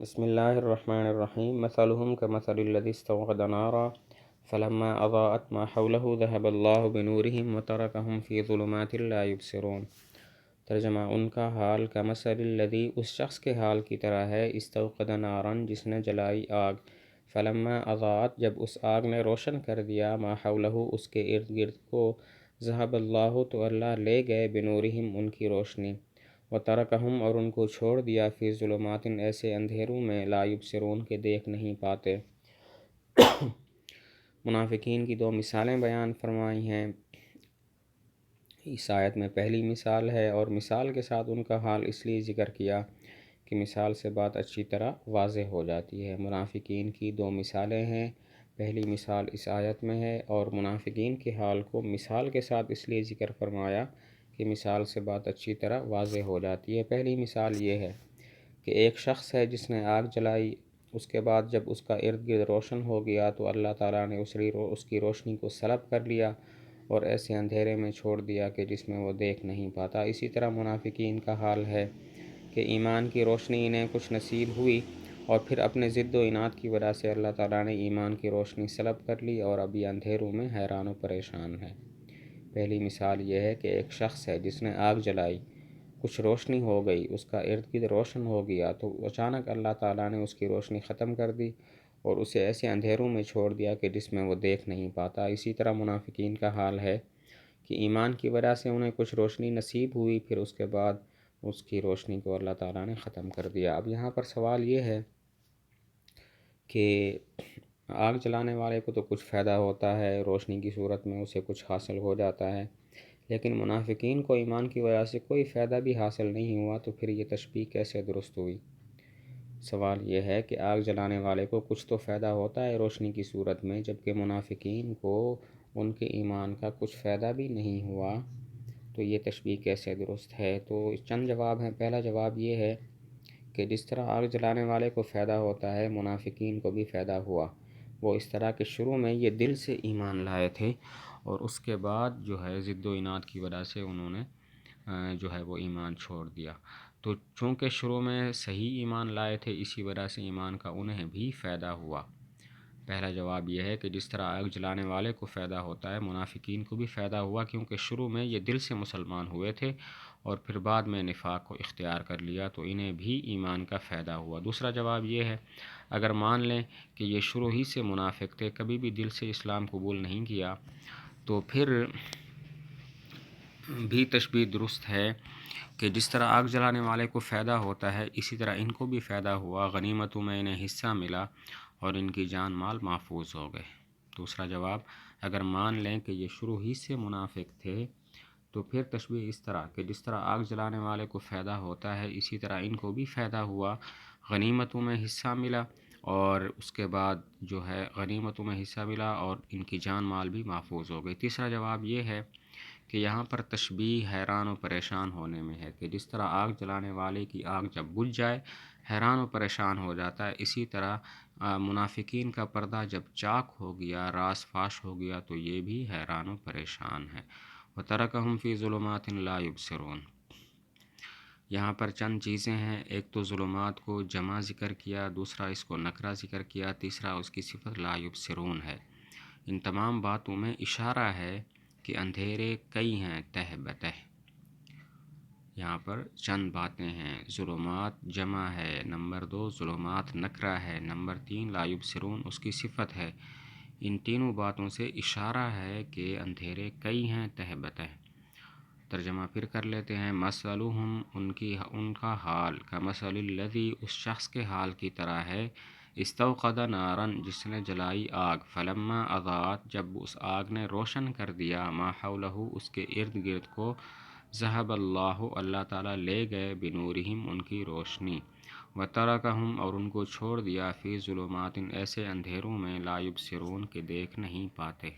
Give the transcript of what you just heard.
بسم اللہ الرحمن الرحیم مثلهم كمثل الذي استوقد نارا فلما اضاءت ما حوله ذهب الله بنورهم وتركهم في ظلمات لا يبصرون۔ ترجمہ، ان کا حال کمثل الذی، اس شخص کے حال کی طرح ہے، استوقد نارا، جس نے جلائی آگ، فلما اضاءت، جب اس آگ نے روشن کر دیا، ما حوله، اس کے ارد گرد کو، ذهب اللہ، تو اللہ لے گئے، بنورہم، ان کی روشنی، وترکہم، اور ان کو چھوڑ دیا، فی ظلمات، ایسے اندھیروں میں، لا یبصرون، کے دیکھ نہیں پاتے۔ منافقین کی دو مثالیں بیان فرمائی ہیں اس آیت میں۔ پہلی مثال ہے، اور مثال کے ساتھ ان کا حال اس لیے ذکر کیا کہ مثال سے بات اچھی طرح واضح ہو جاتی ہے۔ منافقین کی دو مثالیں ہیں، پہلی مثال اس آیت میں ہے، اور منافقین کے حال کو مثال کے ساتھ اس لیے ذکر فرمایا کہ مثال سے بات اچھی طرح واضح ہو جاتی ہے۔ پہلی مثال یہ ہے کہ ایک شخص ہے جس نے آگ جلائی، اس کے بعد جب اس کا ارد گرد روشن ہو گیا تو اللہ تعالیٰ نے اس کی روشنی کو سلب کر لیا اور ایسے اندھیرے میں چھوڑ دیا کہ جس میں وہ دیکھ نہیں پاتا۔ اسی طرح منافقین کا حال ہے کہ ایمان کی روشنی انہیں کچھ نصیب ہوئی، اور پھر اپنے ضد و عناد کی وجہ سے اللہ تعالیٰ نے ایمان کی روشنی سلب کر لی، اور ابھی اندھیروں میں حیران و پریشان ہے۔ پہلی مثال یہ ہے کہ ایک شخص ہے جس نے آگ جلائی، کچھ روشنی ہو گئی، اس کا ارد گرد روشن ہو گیا، تو اچانک اللہ تعالیٰ نے اس کی روشنی ختم کر دی اور اسے ایسے اندھیروں میں چھوڑ دیا کہ جس میں وہ دیکھ نہیں پاتا۔ اسی طرح منافقین کا حال ہے کہ ایمان کی وجہ سے انہیں کچھ روشنی نصیب ہوئی، پھر اس کے بعد اس کی روشنی کو اللہ تعالیٰ نے ختم کر دیا۔ اب یہاں پر سوال یہ ہے کہ آگ جلانے والے کو تو کچھ فائدہ ہوتا ہے، روشنی کی صورت میں اسے کچھ حاصل ہو جاتا ہے، لیکن منافقین کو ایمان کی وجہ سے کوئی فائدہ بھی حاصل نہیں ہوا، تو پھر یہ تشبیہ کیسے درست ہوئی؟ سوال یہ ہے کہ آگ جلانے والے کو کچھ تو فائدہ ہوتا ہے روشنی کی صورت میں، جبکہ منافقین کو ان کے ایمان کا کچھ فائدہ بھی نہیں ہوا، تو یہ تشبیہ کیسے درست ہے؟ تو چند جواب ہیں۔ پہلا جواب یہ ہے کہ جس طرح آگ جلانے والے کو فائدہ ہوتا ہے، منافقین کو بھی فائدہ ہوا۔ وہ اس طرح کہ شروع میں یہ دل سے ایمان لائے تھے، اور اس کے بعد جو ہے ضد و عناد کی وجہ سے انہوں نے جو ہے وہ ایمان چھوڑ دیا۔ تو چونکہ شروع میں صحیح ایمان لائے تھے، اسی وجہ سے ایمان کا انہیں بھی فائدہ ہوا۔ پہلا جواب یہ ہے کہ جس طرح آگ جلانے والے کو فائدہ ہوتا ہے، منافقین کو بھی فائدہ ہوا، کیونکہ شروع میں یہ دل سے مسلمان ہوئے تھے اور پھر بعد میں نفاق کو اختیار کر لیا، تو انہیں بھی ایمان کا فائدہ ہوا۔ دوسرا جواب یہ ہے، اگر مان لیں کہ یہ شروع ہی سے منافق تھے، کبھی بھی دل سے اسلام قبول نہیں کیا، تو پھر بھی تشبیہ درست ہے کہ جس طرح آگ جلانے والے کو فائدہ ہوتا ہے، اسی طرح ان کو بھی فائدہ ہوا، غنیمتوں میں انہیں حصہ ملا اور ان کی جان مال محفوظ ہو گئے۔ دوسرا جواب، اگر مان لیں کہ یہ شروع ہی سے منافق تھے، تو پھر تشبیہ اس طرح کہ جس طرح آگ جلانے والے کو فائدہ ہوتا ہے، اسی طرح ان کو بھی فائدہ ہوا، غنیمتوں میں حصہ ملا، اور اس کے بعد جو ہے غنیمتوں میں حصہ ملا اور ان کی جان مال بھی محفوظ ہو گئی۔ تیسرا جواب یہ ہے کہ یہاں پر تشبیہ حیران و پریشان ہونے میں ہے، کہ جس طرح آگ جلانے والے کی آگ جب بجھ جائے حیران و پریشان ہو جاتا ہے، اسی طرح منافقین کا پردہ جب چاک ہو گیا، راز فاش ہو گیا، تو یہ بھی حیران و پریشان ہے۔ وَتَرَكَهُمْ فِي ظُلُمَاتٍ لَا يُبْصِرُونَ۔ یہاں پر چند چیزیں ہیں، ایک تو ظلمات کو جمع ذکر کیا، دوسرا اس کو نکرہ ذکر کیا، تیسرا اس کی صفت لا یبصرون ہے۔ ان تمام باتوں میں اشارہ ہے کہ اندھیرے کئی ہیں تہ بتہ۔ یہاں پر چند باتیں ہیں، ظلمات جمع ہے، نمبر 2 ظلمات نکرہ ہے، نمبر 3 لا یبصرون اس کی صفت ہے۔ ان تینوں باتوں سے اشارہ ہے کہ اندھیرے کئی ہیں تہ بتہ۔ ترجمہ پھر کر لیتے ہیں۔ مثلہم، ان کا حال، کمثل الذی، اس شخص کے حال کی طرح ہے، استوقد نارا، جس نے جلائی آگ، فلما اضاءت، جب اس آگ نے روشن کر دیا، ما حولہ، اس کے ارد گرد کو، ذہب اللہ، اللہ تعالیٰ لے گئے، بنورہم، ان کی روشنی، وترکہم، اور ان کو چھوڑ دیا، فی ظلمات، ایسے اندھیروں میں، لا یبصرون، کے دیکھ نہیں پاتے۔